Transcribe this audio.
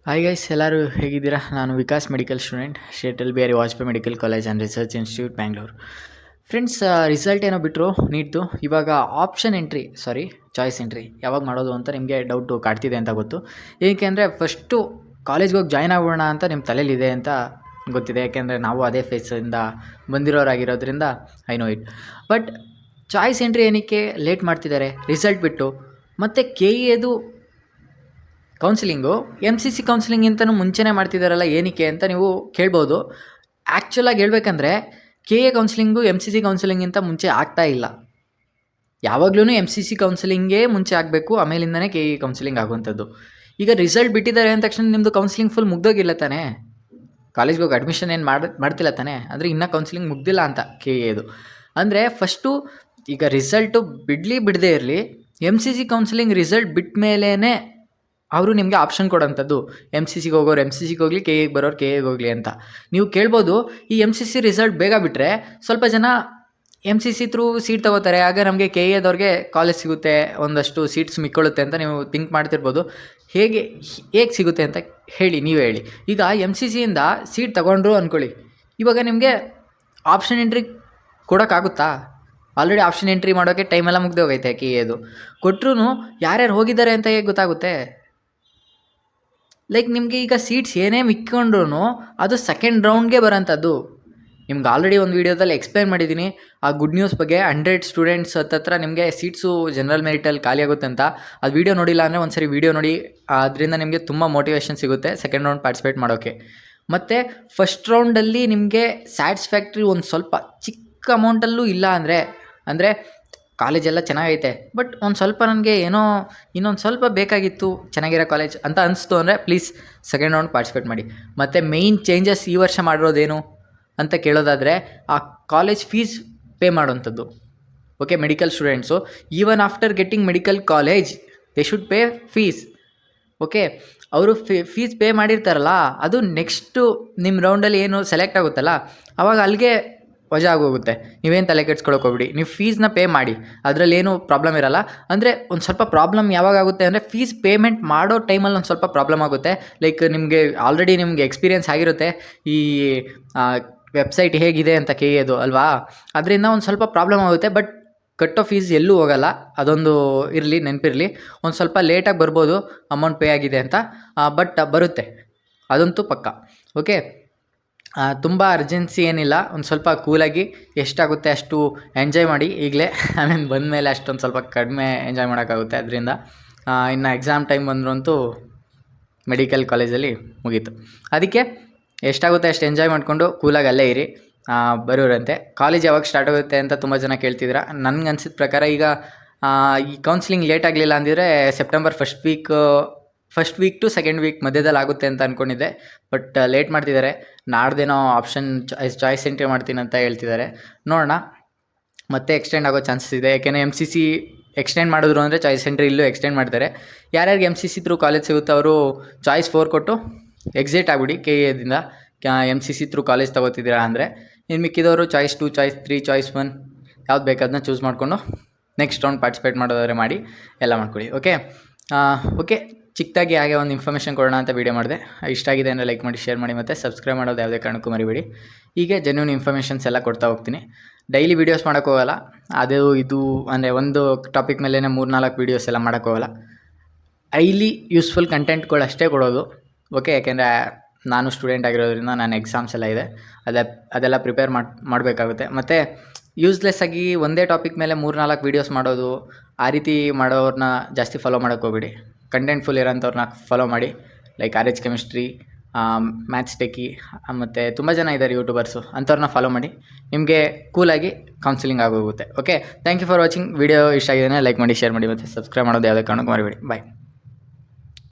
Hi guys, ಎಲ್ಲರೂ ಹೇಗಿದ್ದೀರಾ? ನಾನು Vikas medical student, Shri Atal Bihari Vajpayee medical college and research institute Bangalore. Friends, result ಏನೋ ಬಿಟ್ಟರು ನೀಟ್ದು. ಇವಾಗ ಚಾಯ್ಸ್ ಎಂಟ್ರಿ ಯಾವಾಗ ಮಾಡೋದು ಅಂತ ನಿಮಗೆ ಡೌಟು ಕಾಡ್ತಿದೆ ಅಂತ ಗೊತ್ತು. ಏಕೆಂದರೆ ಫಸ್ಟು ಕಾಲೇಜ್ಗೆ ಹೋಗಿ ಜಾಯ್ನ್ ಆಗೋಣ ಅಂತ ನಿಮ್ಮ ತಲೆಯಲ್ಲಿದೆ ಅಂತ ಗೊತ್ತಿದೆ. ಯಾಕೆಂದರೆ ನಾವು ಅದೇ ಫೇಸಿಂದ ಬಂದಿರೋರಾಗಿರೋದ್ರಿಂದ I know it. But choice entry ಏನಕ್ಕೆ ಲೇಟ್ ಮಾಡ್ತಿದ್ದಾರೆ ರಿಸಲ್ಟ್ ಬಿಟ್ಟು? ಮತ್ತು KEದು ಕೌನ್ಸಿಲಿಂಗು MCC ಕೌನ್ಸಿಲಿಂಗಿಂತನೂ ಮುಂಚೆನೇ ಮಾಡ್ತಿದ್ದಾರಲ್ಲ, ಏನಕ್ಕೆ ಅಂತ ನೀವು ಕೇಳ್ಬೋದು. ಆ್ಯಕ್ಚುಲಾಗಿ ಹೇಳ್ಬೇಕಂದ್ರೆ KE ಕೌನ್ಸಿಲಿಂಗು MCC ಕೌನ್ಸಿಲಿಂಗಿಂತ ಮುಂಚೆ ಆಗ್ತಾ ಇಲ್ಲ. ಯಾವಾಗ್ಲೂ MCC ಕೌನ್ಸಿಲಿಂಗೇ ಮುಂಚೆ ಆಗಬೇಕು, ಆಮೇಲಿಂದನೇ KE ಕೌನ್ಸಿಲಿಂಗ್ ಆಗುವಂಥದ್ದು. ಈಗ ರಿಸಲ್ಟ್ ಬಿಟ್ಟಿದ್ದಾರೆ ಅಂದ ತಕ್ಷಣ ನಿಮ್ಮದು ಕೌನ್ಸಿಲಿಂಗ್ ಫುಲ್ ಮುಗ್ದೋಗಿಲ್ಲ ತಾನೇ? ಕಾಲೇಜ್ಗೆ ಹೋಗಿ ಅಡ್ಮಿಷನ್ ಏನು ಮಾಡ್ತಿಲ್ಲ ತಾನೇ? ಅಂದರೆ ಇನ್ನೂ ಕೌನ್ಸಿಲಿಂಗ್ ಮುಗ್ದಿಲ್ಲ ಅಂತ KEದು. ಅಂದರೆ ಫಸ್ಟು ಈಗ ರಿಸಲ್ಟು ಬಿಡದೇ ಇರಲಿ, MCC ಕೌನ್ಸಿಲಿಂಗ್ ರಿಸಲ್ಟ್ ಬಿಟ್ಟ ಮೇಲೇ ಅವರು ನಿಮಗೆ ಆಪ್ಷನ್ ಕೊಡೋಂಥದ್ದು. MCCಗೆ ಹೋಗೋರು MCCಗೆ ಹೋಗಲಿ, KEಗೆ ಬರೋರು KEಗೆ ಹೋಗಲಿ ಅಂತ. ನೀವು ಕೇಳ್ಬೋದು, ಈ MCC ರಿಸಲ್ಟ್ ಬೇಗ ಬಿಟ್ಟರೆ ಸ್ವಲ್ಪ ಜನ MCC ಥ್ರೂ ಸೀಟ್ ತೊಗೋತಾರೆ, ಆಗ ನಮಗೆ KEದವ್ರಿಗೆ ಕಾಲೇಜ್ ಸಿಗುತ್ತೆ, ಒಂದಷ್ಟು ಸೀಟ್ಸ್ ಮಿಕ್ಕೊಳ್ಳುತ್ತೆ ಅಂತ ನೀವು ಥಿಂಕ್ ಮಾಡ್ತಿರ್ಬೋದು. ಹೇಗೆ ಸಿಗುತ್ತೆ ಅಂತ ನೀವೇ ಹೇಳಿ. ಈಗ MCCಯಿಂದ ಸೀಟ್ ತೊಗೊಂಡ್ರು ಅಂದ್ಕೊಳ್ಳಿ, ಇವಾಗ ನಿಮಗೆ ಆಪ್ಷನ್ ಎಂಟ್ರಿ ಕೊಡೋಕ್ಕಾಗುತ್ತಾ? ಆಲ್ರೆಡಿ ಆಪ್ಷನ್ ಎಂಟ್ರಿ ಮಾಡೋಕ್ಕೆ ಟೈಮೆಲ್ಲ ಮುಗ್ದು ಹೋಗೈತೆ. KEದು ಕೊಟ್ಟರು ಯಾರ್ಯಾರು ಹೋಗಿದ್ದಾರೆ ಅಂತ ಹೇಗೆ ಗೊತ್ತಾಗುತ್ತೆ? ಲೈಕ್ ನಿಮಗೆ ಈಗ ಸೀಟ್ಸ್ ಏನೇ ಮಿಕ್ಕೊಂಡ್ರು ಅದು ಸೆಕೆಂಡ್ ರೌಂಡ್ಗೆ ಬರೋಂಥದ್ದು. ನಿಮ್ಗೆ ಆಲ್ರೆಡಿ ಒಂದು ವೀಡಿಯೋದಲ್ಲಿ ಎಕ್ಸ್ಪ್ಲೈನ್ ಮಾಡಿದ್ದೀನಿ ಆ ಗುಡ್ ನ್ಯೂಸ್ ಬಗ್ಗೆ. 100 ಸ್ಟೂಡೆಂಟ್ಸ್ ಹತ್ರ ನಿಮಗೆ ಸೀಟ್ಸು ಜನರಲ್ ಮೆರಿಟಲ್ಲಿ ಖಾಲಿ ಆಗುತ್ತೆ ಅಂತ. ಅದು ವೀಡಿಯೋ ನೋಡಿಲ್ಲ ಅಂದರೆ ಒಂದ್ಸರಿ ವೀಡಿಯೋ ನೋಡಿ, ಅದರಿಂದ ನಿಮಗೆ ತುಂಬ ಮೋಟಿವೇಶನ್ ಸಿಗುತ್ತೆ ಸೆಕೆಂಡ್ ರೌಂಡ್ ಪಾರ್ಟಿಸಿಪೇಟ್ ಮಾಡೋಕ್ಕೆ. ಮತ್ತು ಫಸ್ಟ್ ರೌಂಡಲ್ಲಿ ನಿಮಗೆ ಸ್ಯಾಟಿಸ್ಫ್ಯಾಕ್ಟ್ರಿ ಒಂದು ಸ್ವಲ್ಪ ಚಿಕ್ಕ ಅಮೌಂಟಲ್ಲೂ ಇಲ್ಲ ಅಂದರೆ ಕಾಲೇಜೆಲ್ಲ ಚೆನ್ನಾಗೈತೆ, ಬಟ್ ಒಂದು ಸ್ವಲ್ಪ ನನಗೆ ಏನೋ ಇನ್ನೊಂದು ಸ್ವಲ್ಪ ಬೇಕಾಗಿತ್ತು ಚೆನ್ನಾಗಿರೋ ಕಾಲೇಜ್ ಅಂತ ಅನಿಸ್ತು ಅಂದರೆ ಪ್ಲೀಸ್ ಸೆಕೆಂಡ್ ರೌಂಡ್ ಪಾರ್ಟಿಸಿಪೇಟ್ ಮಾಡಿ. ಮತ್ತು ಮೇಯ್ನ್ ಚೇಂಜಸ್ ಈ ವರ್ಷ ಮಾಡಿರೋದೇನು ಅಂತ ಕೇಳೋದಾದರೆ, ಆ ಕಾಲೇಜ್ ಫೀಸ್ ಪೇ ಮಾಡೋವಂಥದ್ದು. Okay, medical students even after getting medical college they should pay fees. Okay, ಅವರು ಫೀಸ್ ಪೇ ಮಾಡಿರ್ತಾರಲ್ಲ, ಅದು ನೆಕ್ಸ್ಟು ನಿಮ್ಮ ರೌಂಡಲ್ಲಿ ಏನು ಸೆಲೆಕ್ಟ್ ಆಗುತ್ತಲ್ಲ ಆವಾಗ ಅಲ್ಲಿಗೆ ವಜಾ ಆಗೋಗುತ್ತೆ. ನೀವೇನು ತಲೆ ಕೆಡ್ಸ್ಕೊಳಕ್ಕೆ ಹೋಗ್ಬಿಡಿ, ನೀವು ಫೀಸ್ನ ಪೇ ಮಾಡಿ, ಅದರಲ್ಲಿ ಏನೂ ಪ್ರಾಬ್ಲಮ್ ಇರೋಲ್ಲ. ಅಂದರೆ ಒಂದು ಸ್ವಲ್ಪ ಪ್ರಾಬ್ಲಮ್ ಯಾವಾಗ ಆಗುತ್ತೆ ಅಂದರೆ ಫೀಸ್ ಪೇಮೆಂಟ್ ಮಾಡೋ ಟೈಮಲ್ಲಿ ಒಂದು ಸ್ವಲ್ಪ ಪ್ರಾಬ್ಲಮ್ ಆಗುತ್ತೆ. ಲೈಕ್ ನಿಮಗೆ ಆಲ್ರೆಡಿ ನಿಮಗೆ ಎಕ್ಸ್ಪೀರಿಯೆನ್ಸ್ ಆಗಿರುತ್ತೆ ಈ ವೆಬ್ಸೈಟ್ ಹೇಗಿದೆ ಅಂತ KEದು ಅಲ್ವಾ, ಅದರಿಂದ ಒಂದು ಸ್ವಲ್ಪ ಪ್ರಾಬ್ಲಮ್ ಆಗುತ್ತೆ. ಬಟ್ ಕಟ್ಟೋ ಫೀಸ್ ಎಲ್ಲೂ ಹೋಗಲ್ಲ, ಅದೊಂದು ನೆನಪಿರಲಿ. ಒಂದು ಸ್ವಲ್ಪ ಲೇಟಾಗಿ ಬರ್ಬೋದು ಅಮೌಂಟ್ ಪೇ ಆಗಿದೆ ಅಂತ, ಬಟ್ ಬರುತ್ತೆ, ಅದಂತೂ ಪಕ್ಕ. ಓಕೆ, ತುಂಬ ಅರ್ಜೆನ್ಸಿ ಏನಿಲ್ಲ, ಒಂದು ಸ್ವಲ್ಪ ಕೂಲಾಗಿ ಎಷ್ಟಾಗುತ್ತೆ ಅಷ್ಟು ಎಂಜಾಯ್ ಮಾಡಿ ಈಗಲೇ. ಆಮೇಲೆ ಬಂದಮೇಲೆ ಅಷ್ಟೊಂದು ಸ್ವಲ್ಪ ಕಡಿಮೆ ಎಂಜಾಯ್ ಮಾಡೋಕ್ಕಾಗುತ್ತೆ. ಅದರಿಂದ ಇನ್ನು ಎಕ್ಸಾಮ್ ಟೈಮ್ ಬಂದ್ರಂತೂ ಮೆಡಿಕಲ್ ಕಾಲೇಜಲ್ಲಿ ಮುಗೀತು. ಅದಕ್ಕೆ ಎಷ್ಟಾಗುತ್ತೆ ಅಷ್ಟು ಎಂಜಾಯ್ ಮಾಡಿಕೊಂಡು ಕೂಲಾಗಿ ಅಲ್ಲೇ ಇರಿ, ಬರೋರಂತೆ. ಕಾಲೇಜ್ ಯಾವಾಗ ಸ್ಟಾರ್ಟ್ ಆಗುತ್ತೆ ಅಂತ ತುಂಬ ಜನ ಕೇಳ್ತಿದ್ರ. ನನಗೆ ಅನ್ಸಿದ ಪ್ರಕಾರ ಈಗ ಈ ಕೌನ್ಸಿಲಿಂಗ್ ಲೇಟ್ ಆಗಲಿಲ್ಲ ಅಂದಿದ್ರೆ September first week to second week ಮಧ್ಯದಲ್ಲಿ ಆಗುತ್ತೆ ಅಂತ ಅಂದ್ಕೊಂಡಿದ್ದೆ. ಬಟ್ ಲೇಟ್ ಮಾಡ್ತಿದ್ದಾರೆ. ನಾಡ್ದೇನೋ ಆಪ್ಷನ್ ಚಾಯ್ಸ್ ಎಂಟ್ರಿ ಮಾಡ್ತೀನಿ ಅಂತ ಹೇಳ್ತಿದ್ದಾರೆ. ನೋಡೋಣ, ಮತ್ತೆ ಎಕ್ಸ್ಟೆಂಡ್ ಆಗೋ ಚಾನ್ಸಸ್ ಇದೆ. ಯಾಕೆಂದರೆ MCC ಎಕ್ಸ್ಟೆಂಡ್ ಮಾಡಿದ್ರು ಅಂದರೆ ಚಾಯ್ಸ್ ಎಂಟ್ರಿ ಇಲ್ಲೂ ಎಕ್ಸ್ಟೆಂಡ್ ಮಾಡ್ತಾರೆ. ಯಾರ್ಯಾರಿಗೆ MCC ಥ್ರೂ ಕಾಲೇಜ್ ಸಿಗುತ್ತೆ ಅವರು ಚಾಯ್ಸ್ 4 ಕೊಟ್ಟು ಎಕ್ಸಿಟ್ ಆಗಿಬಿಡಿ KEದಿಂದ. MCC ಥ್ರೂ ಕಾಲೇಜ್ ತೊಗೋತಿದ್ದೀರಾ ಅಂದರೆ ಇನ್ನು ಮಿಕ್ಕಿದವರು ಚಾಯ್ಸ್ 2, ಚಾಯ್ಸ್ 3, ಚಾಯ್ಸ್ 1 ಯಾವ್ದು ಬೇಕಾದನ್ನ ಚೂಸ್ ಮಾಡಿಕೊಂಡು ನೆಕ್ಸ್ಟ್ ರೌಂಡ್ ಪಾರ್ಟಿಸಿಪೇಟ್ ಮಾಡೋದಾದ್ರೆ ಮಾಡಿ, ಎಲ್ಲ ಮಾಡ್ಕೊಳ್ಳಿ. ಓಕೆ, ಚಿಕ್ಕದಾಗಿ ಹಾಗೆ ಒಂದು ಇನ್ಫಾರ್ಮೇಷನ್ ಕೊಡೋಣ ಅಂತ ವೀಡಿಯೋ ಮಾಡಿದೆ. ಇಷ್ಟ ಆಗಿದೆ ಅಂದರೆ ಲೈಕ್ ಮಾಡಿ, ಶೇರ್ ಮಾಡಿ, ಮತ್ತು ಸಬ್ಸ್ಕ್ರೈಬ್ ಮಾಡೋದು ಯಾವುದೇ ಕಾರಣಕ್ಕೂ ಮರಿಬೇಡಿ. ಹೀಗೆ ಜೆನ್ಯೂನ್ ಇನ್ಫಾರ್ಮೇಷನ್ಸ್ ಎಲ್ಲ ಕೊಡ್ತಾ ಹೋಗ್ತೀನಿ. ಡೈಲಿ ವೀಡಿಯೋಸ್ ಮಾಡೋಕ್ಕೋಗಲ್ಲ, ಅದು ಇದು ಅಂದರೆ ಒಂದು ಟಾಪಿಕ್ ಮೇಲೇ 3-4 ವೀಡಿಯೋಸ್ ಎಲ್ಲ ಮಾಡೋಕ್ಕೋಗಲ್ಲ. ಹೈಲಿ ಯೂಸ್ಫುಲ್ ಕಂಟೆಂಟ್ಗಳು ಅಷ್ಟೇ ಕೊಡೋದು. ಓಕೆ, ಯಾಕೆಂದರೆ ನಾನು ಸ್ಟೂಡೆಂಟ್ ಆಗಿರೋದ್ರಿಂದ ನಾನು ಎಕ್ಸಾಮ್ಸ್ ಎಲ್ಲ ಇದೆ, ಅದೆಲ್ಲ ಪ್ರಿಪೇರ್ ಮಾಡಬೇಕಾಗುತ್ತೆ. ಮತ್ತು ಯೂಸ್ಲೆಸ್ ಆಗಿ ಒಂದೇ ಟಾಪಿಕ್ ಮೇಲೆ 3-4 ವೀಡಿಯೋಸ್ ಮಾಡೋದು, ಆ ರೀತಿ ಮಾಡೋರನ್ನ ಜಾಸ್ತಿ ಫಾಲೋ ಮಾಡೋಕ್ಕೆ ಹೋಗ್ಬಿಡಿ. ಕಂಟೆಂಟ್ಫುಲ್ ಇರೋಂಥವ್ರನ್ನ ಫಾಲೋ ಮಾಡಿ. Like RH chemistry, maths techie, ಮತ್ತು ತುಂಬ ಜನ ಇದ್ದಾರೆ ಯೂಟ್ಯೂಬರ್ಸು, ಅಂಥವ್ರನ್ನ ಫಾಲೋ ಮಾಡಿ. ನಿಮಗೆ ಕೂಲಾಗಿ ಕೌನ್ಸಿಲಿಂಗ್ ಆಗೋಗುತ್ತೆ. Okay, thank you for watching. Video ಇಷ್ಟ ಆಗಿದ್ರೆ ಲೈಕ್ ಮಾಡಿ, ಶೇರ್ ಮಾಡಿ, ಮತ್ತು ಸಬ್ಸ್ಕ್ರೈಬ್ ಮಾಡೋದು ಯಾವುದೇ ಕಾರಣಕ್ಕೂ ಮರಿಬೇಡಿ. ಬಾಯ್.